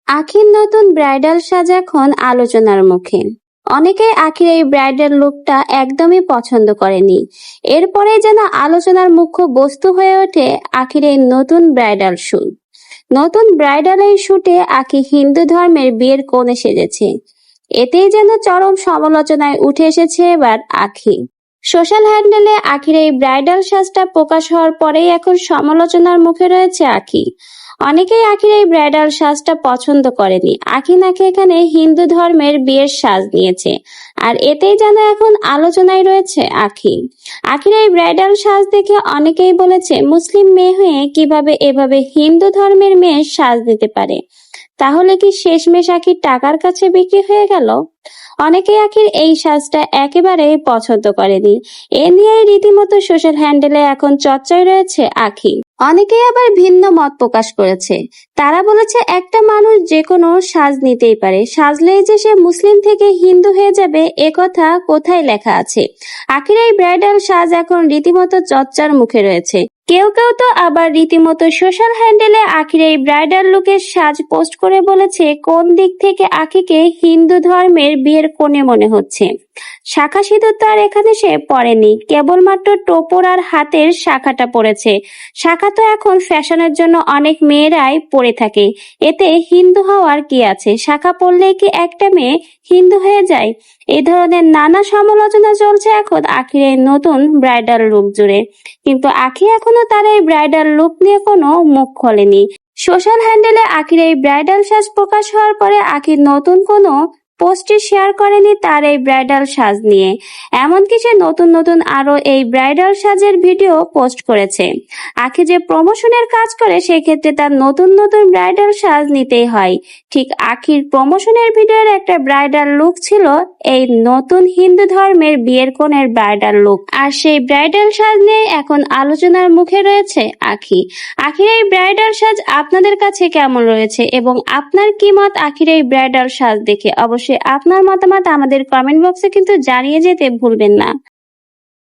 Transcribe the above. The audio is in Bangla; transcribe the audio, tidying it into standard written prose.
আখির নতুন ব্রাইডাল সাজ এখন আলোচনার মুখে। অনেকেই আখির এই ব্রাইডাল লুকটা একদমই পছন্দ করেনি। এরপরে যেন আলোচনার মুখ্য বস্তু হয়ে ওঠে আখির এই নতুন ব্রাইডাল শুট। নতুন ব্রাইডাল এই শুটে আখি হিন্দু ধর্মের বিয়ের কোণে সেজেছে। এতেই যেন চরম সমালোচনায় উঠে এসেছে এবার আখি। সোশ্যাল হ্যান্ডেলে আখির এই ব্রাইডাল সাজটা প্রকাশ হওয়ার পরেই এখন সমালোচনার মুখে রয়েছে আখি। অনেকেই আখির এই ব্রাইডাল সাজটা পছন্দ করেনি। আখি নাকি এখানে হিন্দু ধর্মের বিয়ের সাজ নিয়েছে, আর এতেই যেন এখন আলোচনায় রয়েছে আখি। আখির এই ব্রাইডাল সাজ দেখে অনেকেই বলেছে, মুসলিম মেয়ে হয়ে কিভাবে এভাবে হিন্দু ধর্মের মেয়ে সাজ দিতে পারে? তাহলে কি শেষমেশ আখির টাকার কাছে বিক্রি হয়ে গেল? অনেকেই আখির এই সাজটা একেবারেই পছন্দ করেনি। এ নিয়েই রীতিমতো সোশ্যাল হ্যান্ডেলে এখন চর্চায় রয়েছে আখি। অনেকেই আবার ভিন্ন মত প্রকাশ করেছে। তারা বলেছে, একটা মানুষ যে কোনো সাজ নিতেই পারে, সাজলেই যে সে মুসলিম থেকে হিন্দু হয়ে যাবে এ কথা কোথায় লেখা আছে? আখির এই ব্রাইডাল সাজ এখন রীতিমতো চর্চার মুখে রয়েছে। কেউ কেউ তো আবার রীতিমতো সোশ্যাল হ্যান্ডেলে আখির এই ব্রাইডাল লুকের সাজ পোস্ট করে বলেছে, কোন দিক থেকে আখিকে হিন্দু ধর্মের বিয়ের কোণে মনে হচ্ছে। শাখা সিঁদুর তো আর এখানে সে পরেনি, কেবলমাত্র টোপর আর হাতের শাখাটা পরেছে। শাখা তো এখন ফ্যাশনের জন্য অনেক মেয়েরাই পরে থাকে, এতে হিন্দু হওয়ার কি আছে? শাখা পরলেই কি একটা মেয়ে হিন্দু হয়ে যায়? এই ধরনের নানা সমালোচনা চলছে এখন আখির এই নতুন ব্রাইডাল লুক জুড়ে। কিন্তু আখি এখনো তার এই ব্রাইডাল লুক নিয়ে কোনো মুখ খোলেনি। সোশ্যাল হ্যান্ডেলে আখির এই ব্রাইডাল সাজ প্রকাশ হওয়ার পরে আখির নতুন কোনো পোস্টে শেয়ার করেনি তার এই ব্রাইডাল সাজ নিয়ে। এমনকি সে নতুন নতুন আরো এই ব্রাইডাল সাজের ভিডিও পোস্ট করেছে। আখি যে প্রমোশনের কাজ করে, সেক্ষেত্রে তার নতুন নতুন ব্রাইডাল সাজ নিতেই হয়। ঠিক আখির প্রমোশনের ভিডিওর একটা ব্রাইডাল লুক ছিল এই নতুন হিন্দু ধর্মের বিয়ের কোণের ব্রাইডাল লুক, আর সেই ব্রাইডাল সাজ নিয়ে এখন আলোচনার মুখে রয়েছে আখি। আখির এই ব্রাইডাল সাজ আপনাদের কাছে কেমন রয়েছে এবং আপনার কি মত আখির এই ব্রাইডাল সাজ দেখে? অবশ্যই আপনার মতামত আমাদের কমেন্ট বক্সে কিন্তু জানিয়ে যেতে ভুলবেন না।